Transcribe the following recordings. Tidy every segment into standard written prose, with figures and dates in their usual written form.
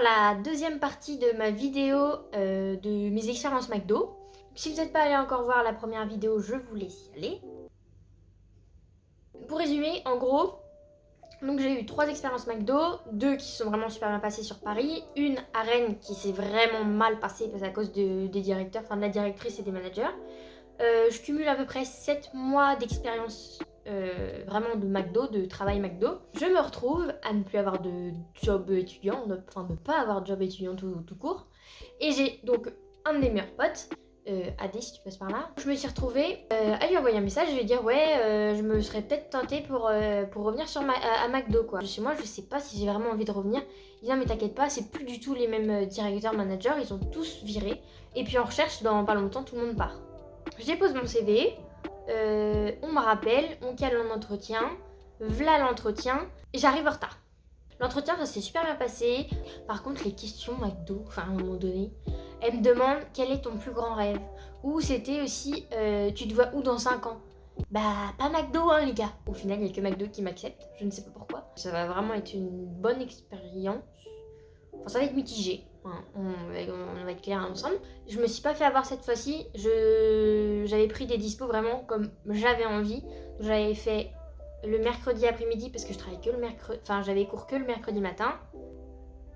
la deuxième partie de ma vidéo de mes expériences McDo. Si vous n'êtes pas allé encore voir la première vidéo, je vous laisse y aller. Pour résumer, en gros, donc j'ai eu 3 expériences McDo, 2 qui sont vraiment super bien passées sur Paris, une à Rennes qui s'est vraiment mal passée à cause des directeurs, enfin de la directrice et des managers. Je cumule à peu près 7 mois d'expérience vraiment de McDo, de travail McDo. Je me retrouve à ne plus avoir de job étudiant, enfin ne pas avoir de job étudiant tout court. Et j'ai donc un de mes meilleurs potes, Adé si tu passes par là. Je me suis retrouvée à lui envoyer un message, je lui dire ouais je me serais peut-être tentée pour revenir à McDo quoi. Chez moi je sais pas si j'ai vraiment envie de revenir. Il dit non mais t'inquiète pas, c'est plus du tout les mêmes directeurs, managers, ils ont tous viré. Et puis on recherche dans pas longtemps, tout le monde part. Je dépose mon CV, on me rappelle, on cale un entretien, v'là l'entretien, et j'arrive en retard. L'entretien ça s'est super bien passé, par contre les questions McDo, enfin à un moment donné, elle me demande quel est ton plus grand rêve. Ou c'était aussi, tu te vois où dans 5 ans? Bah pas McDo hein les gars. Au final il n'y a que McDo qui m'accepte, je ne sais pas pourquoi. Ça va vraiment être une bonne expérience. Enfin, ça va être mitigé, hein. On va être clair ensemble. Je me suis pas fait avoir cette fois-ci. J'avais pris des dispos vraiment comme j'avais envie. J'avais fait le mercredi après-midi parce que je travaillais que le mercredi. Enfin, j'avais cours que le mercredi matin.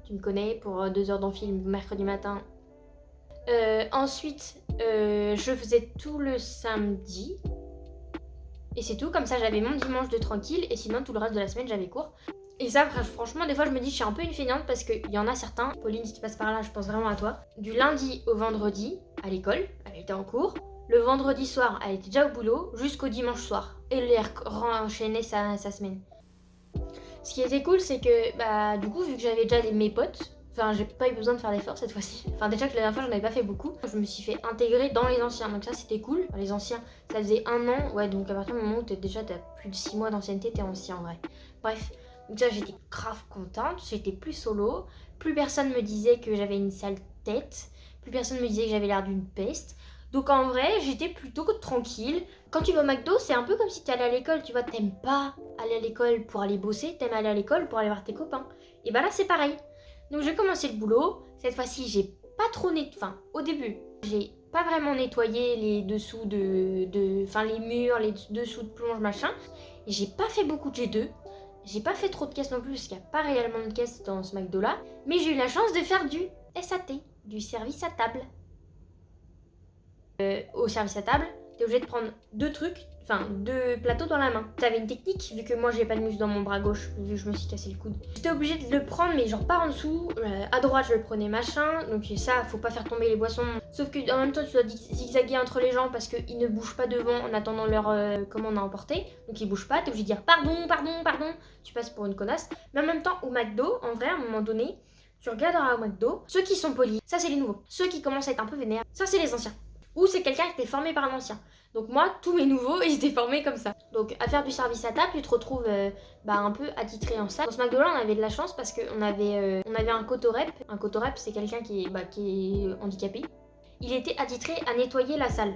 Tu me connais pour 2 heures d'amphi le mercredi matin. Ensuite, je faisais tout le samedi. Et c'est tout. Comme ça, j'avais mon dimanche de tranquille. Et sinon, tout le reste de la semaine, j'avais cours. Et ça, franchement, des fois, je me dis, je suis un peu une feignante parce qu'il y en a certains. Pauline, si tu passes par là, je pense vraiment à toi. Du lundi au vendredi, à l'école, elle était en cours. Le vendredi soir, elle était déjà au boulot, jusqu'au dimanche soir. Et elle enchaînait sa semaine. Ce qui était cool, c'est que, du coup, vu que j'avais déjà mes potes, enfin, j'ai pas eu besoin de faire d'efforts cette fois-ci. Enfin, déjà que la dernière fois, j'en avais pas fait beaucoup. Je me suis fait intégrer dans les anciens. Donc ça, c'était cool. Enfin, les anciens, ça faisait 1 an. Ouais, donc à partir du moment où t'as plus de 6 mois d'ancienneté, t'es ancien en vrai. Bref. Donc ça, j'étais grave contente, j'étais plus solo, plus personne me disait que j'avais une sale tête, plus personne me disait que j'avais l'air d'une peste. Donc en vrai, j'étais plutôt tranquille. Quand tu vas au McDo, c'est un peu comme si tu allais à l'école, tu vois, t'aimes pas aller à l'école pour aller bosser, t'aimes aller à l'école pour aller voir tes copains. Et bah là, c'est pareil. Donc j'ai commencé le boulot, cette fois-ci, j'ai pas trop enfin, au début, j'ai pas vraiment nettoyé les dessous enfin les murs, les dessous de plonge, machin. Et j'ai pas fait beaucoup de G2. J'ai pas fait trop de caisses non plus parce qu'il n'y a pas réellement de caisses dans ce McDo là. Mais j'ai eu la chance de faire du SAT, du service à table. Au service à table, t'es obligé de prendre 2 plateaux dans la main. T'avais une technique, vu que moi j'ai pas de muscle dans mon bras gauche, vu que je me suis cassé le coude. J'étais obligée de le prendre, mais genre pas en dessous. À droite, je le prenais machin. Donc ça, faut pas faire tomber les boissons. Sauf que en même temps, tu dois zigzaguer entre les gens parce qu'ils ne bougent pas devant en attendant leur commande à emporter. Donc ils bougent pas. T'es obligé de dire pardon. Tu passes pour une connasse. Mais en même temps, au McDo, en vrai, à un moment donné, tu regarderas au McDo. Ceux qui sont polis, ça c'est les nouveaux. Ceux qui commencent à être un peu vénères, ça c'est les anciens. Ou c'est quelqu'un qui était formé par un ancien. Donc moi, tous mes nouveaux, ils étaient formés comme ça. Donc à faire du service à table, tu te retrouves un peu attitré en salle. Dans ce McDo-là, on avait de la chance parce qu'on avait un cotorep. Un cotorep, c'est quelqu'un qui est handicapé. Il était attitré à nettoyer la salle.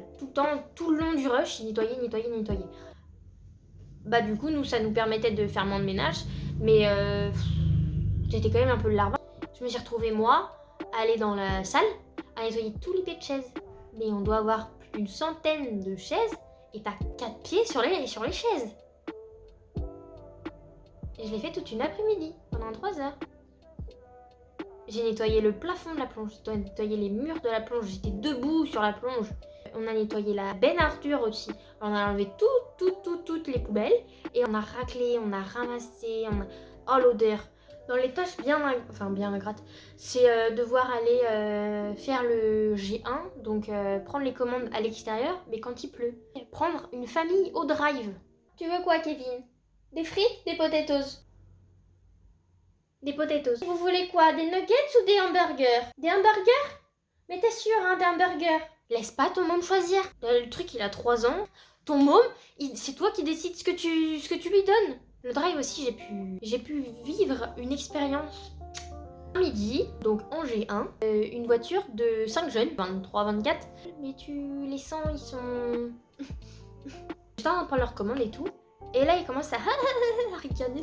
Tout le long du rush, il nettoyait. Du coup, nous, ça nous permettait de faire moins de ménage. Mais c'était quand même un peu le larbin. Je me suis retrouvée, moi, à aller dans la salle, à nettoyer tous les pieds de chaise. Mais on doit avoir plus d'100 de chaises et t'as 4 pieds sur les chaises. Et je l'ai fait toute une après-midi, pendant 3 heures. J'ai nettoyé le plafond de la plonge, j'ai nettoyé les murs de la plonge, j'étais debout sur la plonge. On a nettoyé la benne à Arthur aussi. On a enlevé toutes les poubelles et on a raclé, on a ramassé, Oh l'odeur. Dans les tâches bien ingrates, c'est devoir aller faire le G1, donc prendre les commandes à l'extérieur, mais quand il pleut. Prendre une famille au drive. Tu veux quoi, Kevin? Des frites? Des potatoes? Des potatoes. Vous voulez quoi? Des nuggets ou des hamburgers? Des hamburgers? Mais t'es sûr, hein, des hamburgers? Laisse pas ton môme choisir. Le truc, il a 3 ans. Ton môme, c'est toi qui décides ce que tu lui donnes. Le drive aussi, j'ai pu vivre une expérience. Midi, donc en G1, une voiture de 5 jeunes, 23-24. Mais les sens, ils sont... J'étais en train de prendre leur commande et tout. Et là, ils commencent à ricaner.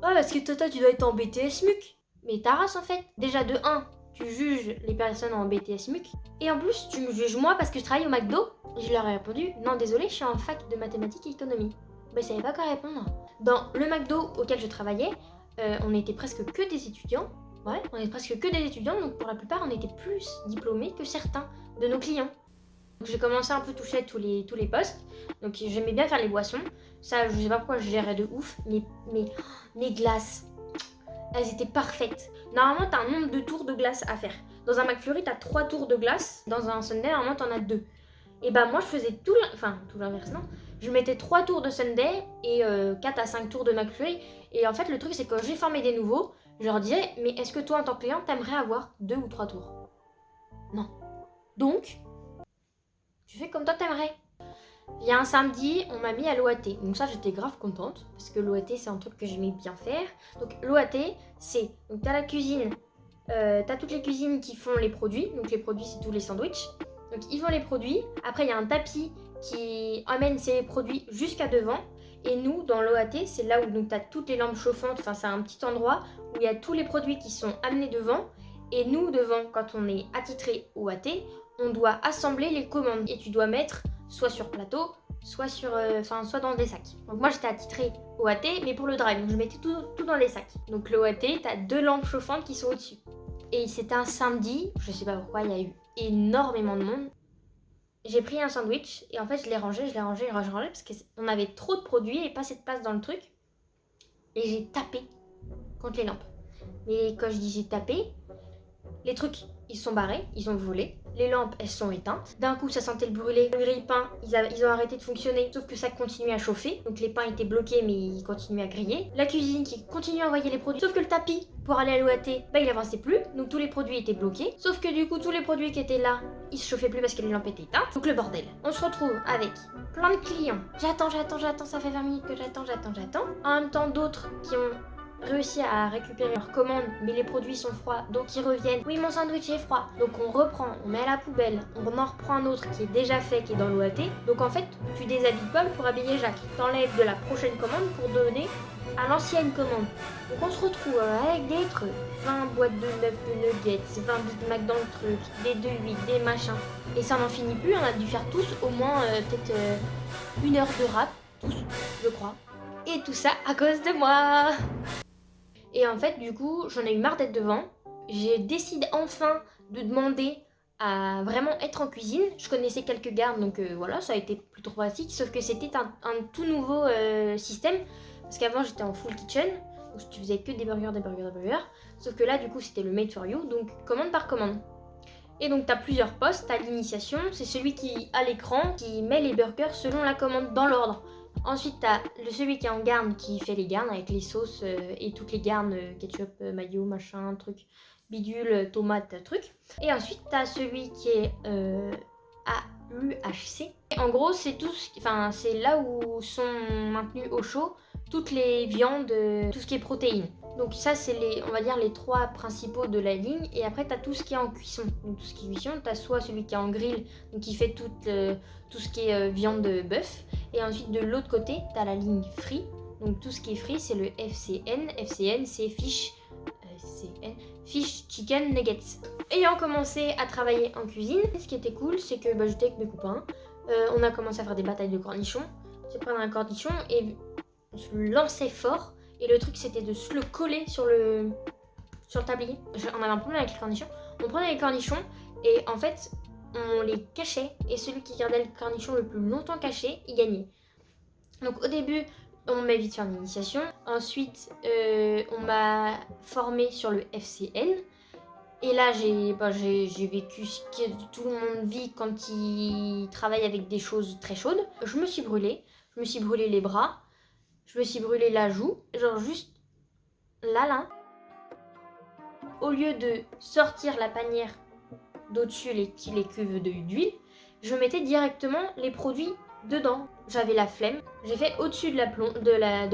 Ah, parce que Tata, tu dois être en BTS MUC. Mais ta race en fait. Déjà de 1, tu juges les personnes en BTS MUC. Et en plus, tu me juges moi parce que je travaille au McDo. Je leur ai répondu, non désolé, je suis en fac de mathématiques et économie. Bah, ils savaient pas quoi répondre. Dans le McDo auquel je travaillais, on était presque que des étudiants. Ouais, on était presque que des étudiants, donc pour la plupart, on était plus diplômés que certains de nos clients. Donc j'ai commencé un peu toucher à tous les postes. Donc j'aimais bien faire les boissons. Ça, je sais pas pourquoi je gérais de ouf. Mais mes glaces, elles étaient parfaites. Normalement, t'as un nombre de tours de glace à faire. Dans un McFlurry, t'as 3 tours de glace. Dans un sundae, normalement, t'en as 2. Et bah moi, je faisais tout l'inverse, non. Je mettais 3 tours de sundae et 4 à 5 tours de McFlurry. Et en fait, le truc, c'est que quand j'ai formé des nouveaux, je leur disais, mais est-ce que toi, en tant que client, t'aimerais avoir 2 ou 3 tours? Non. Donc, tu fais comme toi t'aimerais. Il y a un samedi, on m'a mis à l'OAT. Donc ça, j'étais grave contente parce que l'OAT, c'est un truc que j'aimais bien faire. Donc l'OAT, c'est, donc t'as la cuisine, t'as toutes les cuisines qui font les produits. Donc les produits, c'est tous les sandwichs. Donc ils font les produits. Après, il y a un tapis qui amène ces produits jusqu'à devant. Et nous, dans l'OAT, c'est là où donc t'as toutes les lampes chauffantes. Enfin, c'est un petit endroit où il y a tous les produits qui sont amenés devant. Et nous, devant, quand on est attitré OAT, on doit assembler les commandes. Et tu dois mettre soit sur plateau, soit soit dans des sacs. Donc moi j'étais attitrée OAT, mais pour le drive, donc je mettais tout dans les sacs. Donc le OAT, t'as 2 lampes chauffantes qui sont au-dessus. Et c'était un samedi, je sais pas pourquoi, il y a eu énormément de monde. J'ai pris un sandwich et en fait je l'ai rangé parce qu'on avait trop de produits et pas assez de place dans le truc. Et j'ai tapé contre les lampes. Mais quand je dis j'ai tapé, les trucs ils sont barrés, ils ont volé. Les lampes, elles sont éteintes. D'un coup, ça sentait le brûler. Le grille-pain, ils ont arrêté de fonctionner. Sauf que ça continuait à chauffer. Donc les pains étaient bloqués, mais ils continuaient à griller. La cuisine qui continuait à envoyer les produits. Sauf que le tapis, pour aller à l'OAT, bah il avançait plus. Donc tous les produits étaient bloqués. Sauf que du coup, tous les produits qui étaient là, ils se chauffaient plus parce que les lampes étaient éteintes. Donc le bordel. On se retrouve avec plein de clients. J'attends. Ça fait 20 minutes que j'attends. En même temps, d'autres qui ont réussi à récupérer leur commande, mais les produits sont froids, donc ils reviennent. Oui, mon sandwich est froid. Donc on reprend, on met à la poubelle, on en reprend un autre qui est déjà fait, qui est dans l'OAT. Donc en fait, tu déshabilles Paul pour habiller Jacques. T'enlèves de la prochaine commande pour donner à l'ancienne commande. Donc on se retrouve avec des trucs, 20 boîtes de 9 de nuggets, 20 Big Mac dans le truc, des 2-8, des machins. Et ça n'en finit plus, on a dû faire tous au moins peut-être 1 heure de rap, tous, je crois. Et tout ça à cause de moi. Et en fait, du coup, j'en ai eu marre d'être devant. J'ai décidé enfin de demander à vraiment être en cuisine. Je connaissais quelques gardes, donc voilà, ça a été plutôt pratique. Sauf que c'était un tout nouveau système. Parce qu'avant, j'étais en full kitchen. Donc tu faisais que des burgers. Sauf que là, du coup, c'était le made for you. Donc commande par commande. Et donc, tu as plusieurs postes. Tu as l'initiation. C'est celui qui a l'écran, qui met les burgers selon la commande dans l'ordre. Ensuite, t'as celui qui est en garde qui fait les gardes avec les sauces et toutes les gardes, ketchup, mayo, machin, truc, bidule, tomate, truc. Et ensuite, t'as celui qui est à l'UHC. En gros, c'est c'est là où sont maintenues au chaud toutes les viandes, tout ce qui est protéines. Donc ça, c'est on va dire les 3 principaux de la ligne. Et après, t'as tout ce qui est en cuisson. Donc tout ce qui est cuisson, t'as soit celui qui est en grill, donc qui fait tout ce qui est viande de bœuf. Et ensuite, de l'autre côté, t'as la ligne free. Donc tout ce qui est free, c'est le FCN. FCN, c'est fish chicken nuggets. Ayant commencé à travailler en cuisine, ce qui était cool, c'est que j'étais avec mes copains. On a commencé à faire des batailles de cornichons. C'est prendre un cornichon et on se le lançait fort. Et le truc, c'était de se le coller sur le tablier. On avait un problème avec les cornichons. On prenait les cornichons et en fait, on les cachait. Et celui qui gardait le cornichon le plus longtemps caché, il gagnait. Donc au début, on m'a vite fait une initiation. Ensuite, on m'a formé sur le FCN. Et là, j'ai vécu ce que tout le monde vit quand il travaille avec des choses très chaudes. Je me suis brûlée les bras. Je me suis brûlé la joue, genre juste là. Au lieu de sortir la panière d'au-dessus les cuves d'huile, je mettais directement les produits dedans. J'avais la flemme. J'ai fait au-dessus de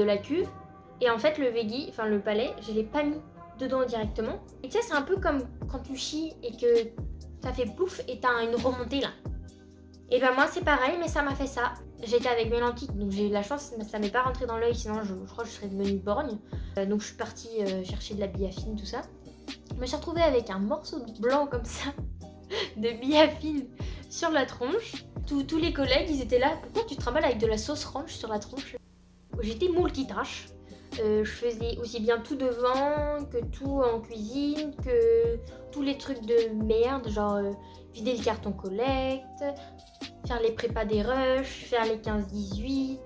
la cuve. Et en fait, le veggie, le palais, je l'ai pas mis dedans directement. Et tu sais, c'est un peu comme quand tu chies et que ça fait plouf et t'as une remontée là. Et moi, c'est pareil, mais ça m'a fait ça. J'étais avec mes lentilles, donc j'ai eu la chance, ça m'est pas rentré dans l'œil, sinon je crois que je serais devenue borgne. Donc je suis partie chercher de la biafine, tout ça. Je me suis retrouvée avec un morceau de blanc comme ça, de biafine sur la tronche. Tous les collègues, ils étaient là. Pourquoi tu te trimbales avec de la sauce ranch sur la tronche? J'étais multitâche. Je faisais aussi bien tout devant que tout en cuisine, que tous les trucs de merde, genre vider le carton collecte, faire les prépas des rushs, faire les 15-18,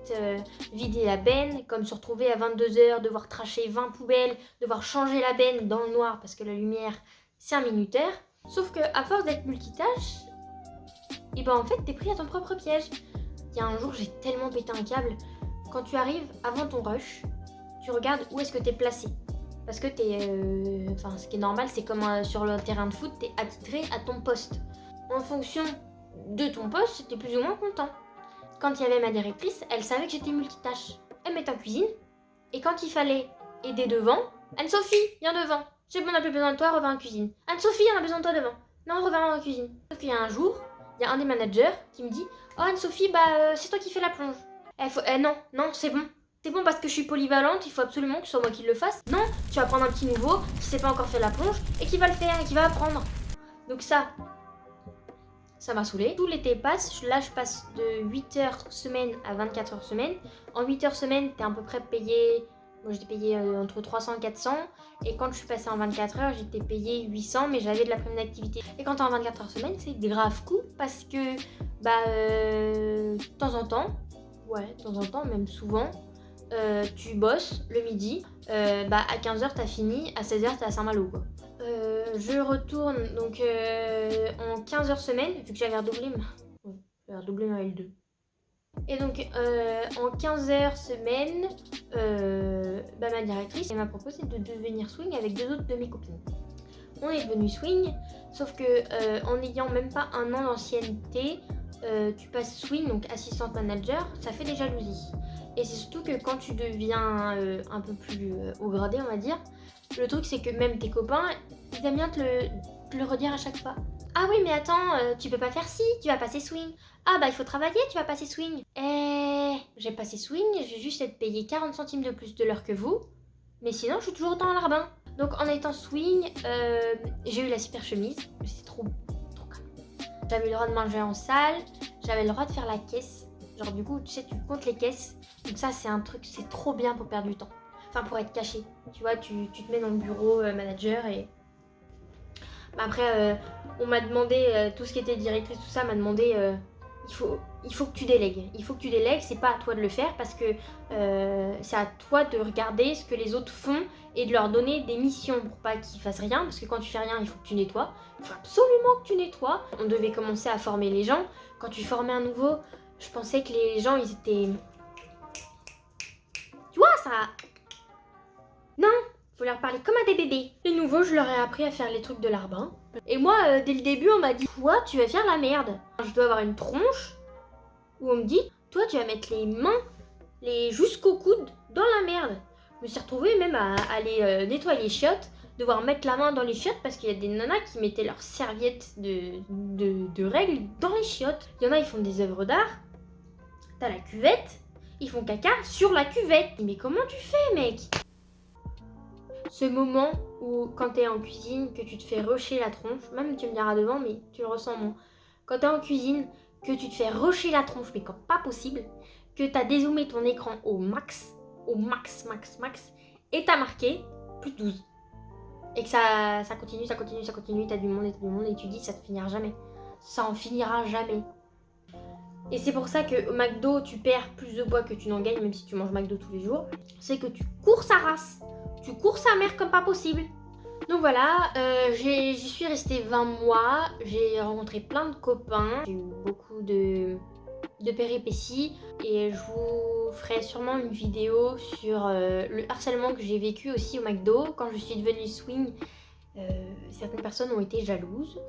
vider la benne, comme se retrouver à 22h, devoir tracher 20 poubelles, devoir changer la benne dans le noir parce que la lumière c'est un minuteur. Sauf que à force d'être multitâche, et ben en fait t'es pris à ton propre piège. Il y a un jour j'ai tellement pété un câble. Quand tu arrives avant ton rush, tu regardes où est-ce que t'es placé. Parce que ce qui est normal, c'est comme sur le terrain de foot, t'es attitré à ton poste. En fonction de ton poste, t'es plus ou moins content. Quand il y avait ma directrice, elle savait que j'étais multitâche. Elle m'était en cuisine, et quand il fallait aider devant, Anne-Sophie, viens devant. C'est bon, on n'a plus besoin de toi, reviens en cuisine. Anne-Sophie, on a besoin de toi devant. Non, reviens en cuisine. Sauf qu'il y a un jour, il y a un des managers qui me dit « Oh Anne-Sophie, c'est toi qui fais la plonge. » Non, c'est bon. C'est bon parce que je suis polyvalente, il faut absolument que ce soit moi qui le fasse. Non, tu vas prendre un petit nouveau qui sait pas encore fait la plonge et qui va le faire et qui va apprendre. Donc ça m'a saoulée. Tout l'été passe, là je passe de 8 heures semaine à 24 heures semaine. En 8 heures semaine, t'es à peu près payé, moi j'étais payé entre 300 et 400. Et quand je suis passée en 24 heures, j'étais payé 800, mais j'avais de la prime d'activité. Et quand t'es en 24 heures semaine, c'est grave cool parce que, de temps en temps, même souvent, tu bosses le midi, à 15h t'as fini, à 16h t'es à Saint-Malo quoi. Je retourne donc en 15 heures semaine, vu que j'avais redoublé ma L2. Et donc en 15 heures semaine, ma directrice elle m'a proposé de devenir swing avec 2 autres de mes copines. On est devenu swing, sauf que en n'ayant même pas un an d'ancienneté, tu passes swing, donc assistante manager, ça fait des jalousies. Et c'est surtout que quand tu deviens un peu plus haut gradé, on va dire, le truc c'est que même tes copains, ils aiment bien te le redire à chaque fois. Ah oui mais attends, tu peux pas faire ci, tu vas passer swing. Ah il faut travailler, tu vas passer swing. J'ai passé swing, je vais juste être payée 40 centimes de plus de l'heure que vous. Mais sinon je suis toujours dans l'arbin. Donc en étant swing, j'ai eu la super chemise, c'était trop cool. J'avais le droit de manger en salle, j'avais le droit de faire la caisse. Genre du coup, tu sais, tu comptes les caisses. Donc ça, c'est un truc, c'est trop bien pour perdre du temps. Enfin, pour être caché. Tu vois, tu te mets dans le bureau manager et... Après, on m'a demandé, tout ce qui était directrice, tout ça, m'a demandé, il faut que tu délègues. Il faut que tu délègues, c'est pas à toi de le faire parce que c'est à toi de regarder ce que les autres font et de leur donner des missions pour pas qu'ils fassent rien. Parce que quand tu fais rien, il faut que tu nettoies. Il faut absolument que tu nettoies. On devait commencer à former les gens. Quand tu formais un nouveau... Je pensais que les gens, ils étaient... Tu vois, ça... Non, faut leur parler comme à des bébés. Les nouveaux, je leur ai appris à faire les trucs de l'arbin. Et moi, dès le début, on m'a dit, toi, tu vas faire la merde. Je dois avoir une tronche où on me dit, toi, tu vas mettre les mains jusqu'au coude dans la merde. Je me suis retrouvée même à aller nettoyer les chiottes, devoir mettre la main dans les chiottes parce qu'il y a des nanas qui mettaient leurs serviettes de règles dans les chiottes. Il y en a, ils font des œuvres d'art. T'as la cuvette, ils font caca sur la cuvette. Mais comment tu fais, mec? Ce moment où, quand t'es en cuisine, que tu te fais rusher la tronche, même tu me diras devant, mais tu le ressens moins. Quand t'es en cuisine, que tu te fais rusher la tronche, mais comme pas possible, que t'as dézoomé ton écran au max, et t'as marqué plus de 12. Et que ça continue, t'as du monde, et tu dis ça ne finira jamais. Ça en finira jamais. Et c'est pour ça que au McDo, tu perds plus de poids que tu n'en gagnes, même si tu manges McDo tous les jours. C'est que tu cours sa race. Tu cours sa mère comme pas possible. Donc voilà, j'y suis restée 20 mois. J'ai rencontré plein de copains. J'ai eu beaucoup de péripéties. Et je vous ferai sûrement une vidéo sur le harcèlement que j'ai vécu aussi au McDo. Quand je suis devenue swing, certaines personnes ont été jalouses.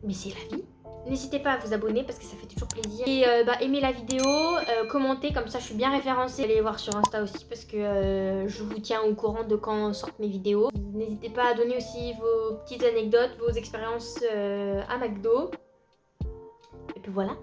Mais c'est la vie. N'hésitez pas à vous abonner parce que ça fait toujours plaisir. Et aimez la vidéo, commentez, comme ça je suis bien référencée. Allez voir sur Insta aussi parce que je vous tiens au courant de quand sortent mes vidéos. N'hésitez pas à donner aussi vos petites anecdotes, vos expériences à McDo. Et puis voilà.